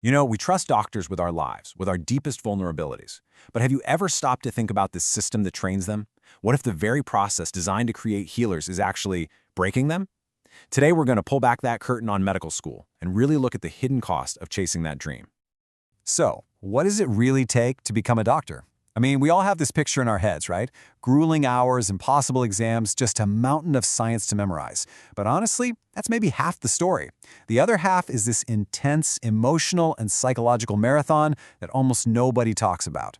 You know, we trust doctors with our lives, with our deepest vulnerabilities. But have you ever stopped to think about this system that trains them? What if the very process designed to create healers is actually breaking them? Today, we're going to pull back that curtain on medical school and really look at the hidden cost of chasing that dream. So, what does it really take to become a doctor? I mean, we all have this picture in our heads, right? Grueling hours, impossible exams, just a mountain of science to memorize. But honestly, that's maybe half the story. The other half is this intense, emotional, and psychological marathon that almost nobody talks about.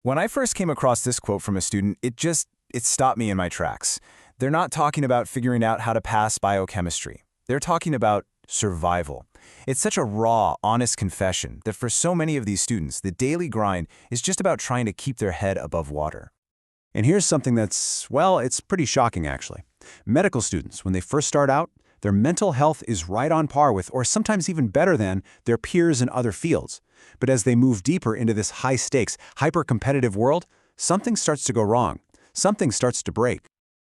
When I first came across this quote from a student, it stopped me in my tracks. They're not talking about figuring out how to pass biochemistry. They're talking about survival. It's such a raw, honest confession that for so many of these students, the daily grind is just about trying to keep their head above water. And here's something that's, well, it's pretty shocking actually. Medical students, when they first start out, their mental health is right on par with, or sometimes even better than, their peers in other fields. But as they move deeper into this high-stakes, hyper-competitive world, something starts to go wrong. Something starts to break.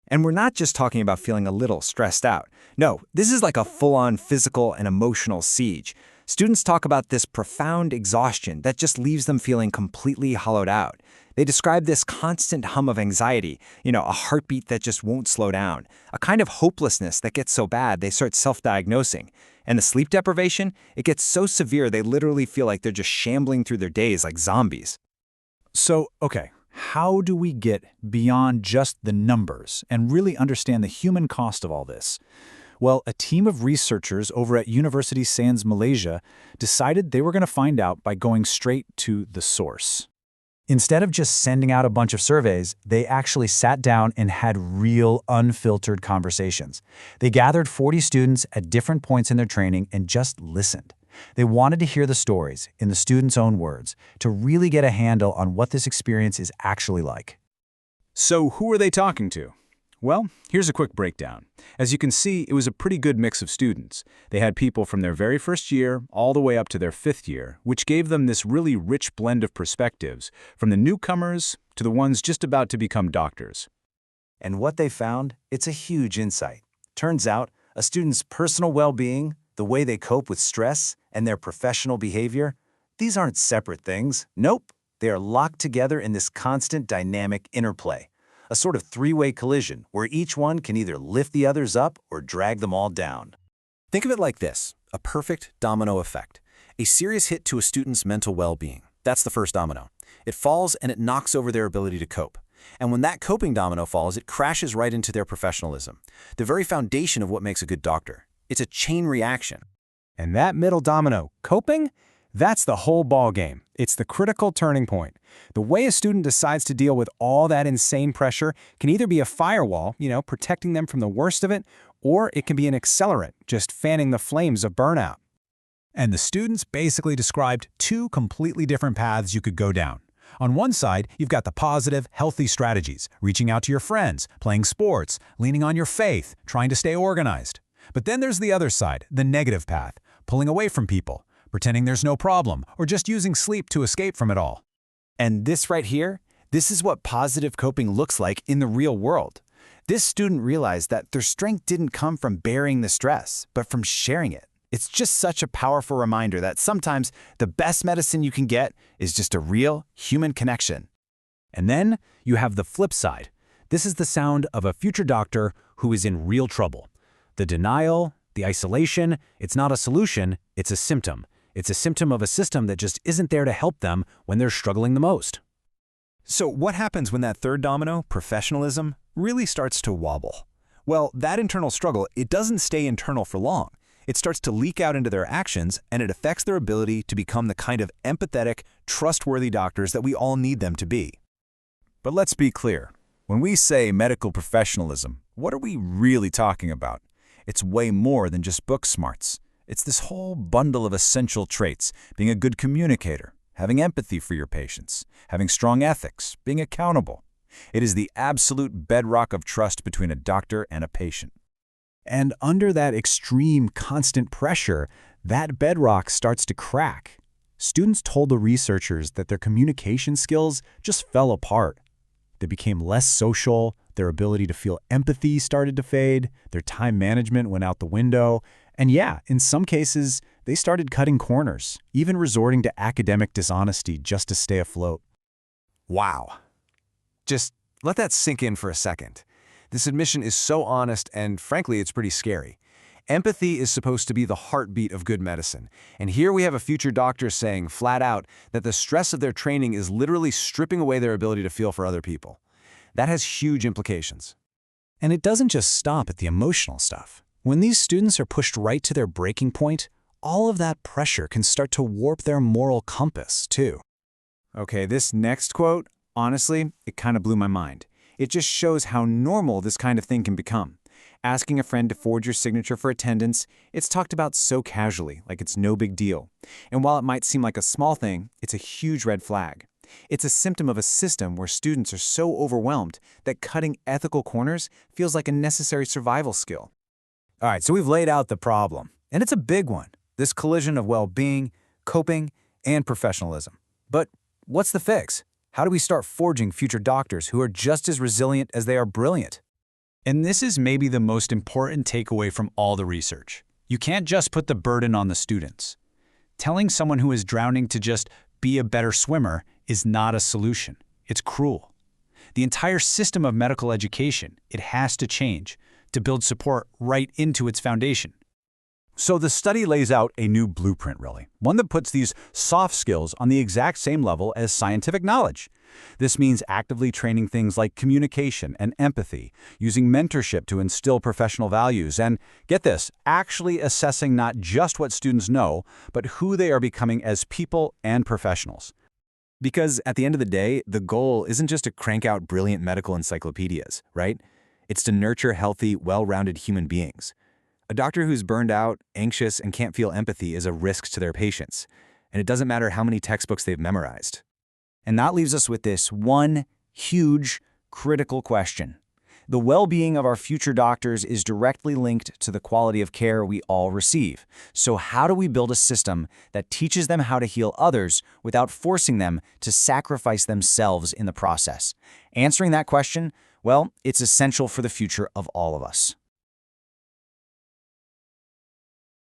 And we're not just talking about feeling a little stressed out. No, this is like a full-on physical and emotional siege. Students talk about this profound exhaustion that just leaves them feeling completely hollowed out. They describe this constant hum of anxiety, a heartbeat that just won't slow down, a kind of hopelessness that gets so bad they start self-diagnosing. And the sleep deprivation, it gets so severe they literally feel like they're just shambling through their days like zombies. So, okay, how do we get beyond just the numbers and really understand the human cost of all this? Well, a team of researchers over at University Sans Malaysia decided they were going to find out by going straight to the source. Instead of just sending out a bunch of surveys, they actually sat down and had real, unfiltered conversations. They gathered 40 students at different points in their training and just listened. They wanted to hear the stories, in the students' own words, to really get a handle on what this experience is actually like. So who are they talking to? Well, here's a quick breakdown. As you can see, it was a pretty good mix of students. They had people from their very first year all the way up to their 5th year, which gave them this really rich blend of perspectives, from the newcomers to the ones just about to become doctors. And what they found, it's a huge insight. Turns out, a student's personal well-being, the way they cope with stress, and their professional behavior, these aren't separate things. Nope, they are locked together in this constant dynamic interplay. A sort of three-way collision where each one can either lift the others up or drag them all down. Think of it like this, a perfect domino effect. A serious hit to a student's mental well-being. That's the first domino. It falls and it knocks over their ability to cope. And when that coping domino falls, it crashes right into their professionalism, the very foundation of what makes a good doctor. It's a chain reaction. And that middle domino, coping, that's the whole ballgame. It's the critical turning point. The way a student decides to deal with all that insane pressure can either be a firewall, protecting them from the worst of it, or it can be an accelerant, just fanning the flames of burnout. And the students basically described two completely different paths you could go down. On one side, you've got the positive, healthy strategies, reaching out to your friends, playing sports, leaning on your faith, trying to stay organized. But then there's the other side, the negative path, pulling away from people, pretending there's no problem, or just using sleep to escape from it all. And this right here, this is what positive coping looks like in the real world. This student realized that their strength didn't come from bearing the stress, but from sharing it. It's just such a powerful reminder that sometimes the best medicine you can get is just a real human connection. And then you have the flip side. This is the sound of a future doctor who is in real trouble. The denial, the isolation, it's not a solution, it's a symptom. It's a symptom of a system that just isn't there to help them when they're struggling the most. So what happens when that third domino, professionalism, really starts to wobble? Well, that internal struggle, it doesn't stay internal for long. It starts to leak out into their actions, and it affects their ability to become the kind of empathetic, trustworthy doctors that we all need them to be. But let's be clear. When we say medical professionalism, what are we really talking about? It's way more than just book smarts. It's this whole bundle of essential traits, being a good communicator, having empathy for your patients, having strong ethics, being accountable. It is the absolute bedrock of trust between a doctor and a patient. And under that extreme, constant pressure, that bedrock starts to crack. Students told the researchers that their communication skills just fell apart. They became less social, their ability to feel empathy started to fade, their time management went out the window, and yeah, in some cases, They started cutting corners, even resorting to academic dishonesty just to stay afloat. Wow. Just let that sink in for a second. This admission is so honest and, frankly, it's pretty scary. Empathy is supposed to be the heartbeat of good medicine, and here we have a future doctor saying, flat out, that the stress of their training is literally stripping away their ability to feel for other people. That has huge implications. And it doesn't just stop at the emotional stuff. When these students are pushed right to their breaking point, all of that pressure can start to warp their moral compass, too. Okay, this next quote, honestly, it kind of blew my mind. It just shows how normal this kind of thing can become. Asking a friend to forge your signature for attendance, it's talked about so casually, like it's no big deal. And while it might seem like a small thing, it's a huge red flag. It's a symptom of a system where students are so overwhelmed that cutting ethical corners feels like a necessary survival skill. All right, so we've laid out the problem, and it's a big one. This collision of well-being, coping, and professionalism. But what's the fix? How do we start forging future doctors who are just as resilient as they are brilliant? And this is maybe the most important takeaway from all the research. You can't just put the burden on the students. Telling someone who is drowning to just be a better swimmer is not a solution. It's cruel. The entire system of medical education, it has to change to build support right into its foundation. So the study lays out a new blueprint, really, one that puts these soft skills on the exact same level as scientific knowledge. This means actively training things like communication and empathy, using mentorship to instill professional values, and, get this, actually assessing not just what students know, but who they are becoming as people and professionals. Because at the end of the day, the goal isn't just to crank out brilliant medical encyclopedias, right? It's to nurture healthy, well-rounded human beings. A doctor who's burned out, anxious, and can't feel empathy is a risk to their patients, and it doesn't matter how many textbooks they've memorized. And that leaves us with this one huge, critical question. The well-being of our future doctors is directly linked to the quality of care we all receive. So how do we build a system that teaches them how to heal others without forcing them to sacrifice themselves in the process? Answering that question, well, it's essential for the future of all of us.